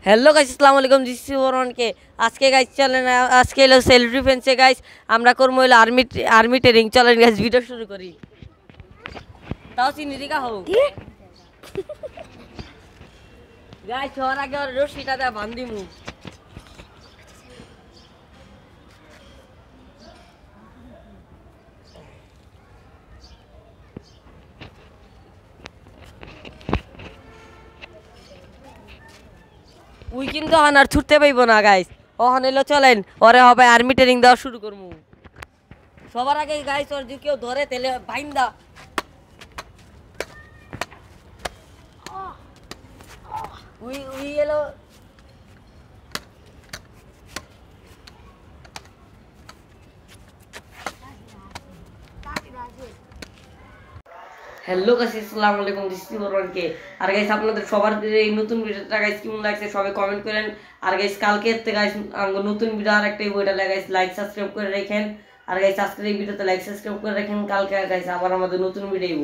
Hello guys, আসসালামু আলাইকুম। GC ওরনকে আজকে গাইস চলেন, আজকে হলো সেলফ ডিফেন্সে গাইস আমরা করবো হলো আর্মি আর্মি ট্রেনিং। চলেন গাইস ভিডিও শুরু করি। তাও চিনি দিকা হও গাইস, হওয়ার আগে ওর রশিটা দেয়া বান্ধিমু। উই কিন্তু এখন আর ছুটতে পাইব না গাইস। ওখানে এলো চলেন, ওরে হবে আর্মি ট্রেনিং দেওয়া শুরু করবো। সবার আগে গাইস ওর যদি কেউ ধরে তাহলে বাইন্দা উই উই এলো। হ্যালো গাইস, আসসালামু আলাইকুম। জিসি ওরনকে আর গাইস আপনাদের সবার এই নতুন ভিডিওটা গাইস কেমন লাগছে সবাই কমেন্ট করেন। আর গাইস কালকে গাইস নতুন ভিডিও আর একটা ভিডিও গাইস লাইক সাবস্ক্রাইব করে রাখেন। আর গাইস আজকের এই ভিডিওতে লাইক সাবস্ক্রাইব করে রাখেন। কালকে গাইস আবার আমাদের নতুন ভিডিও।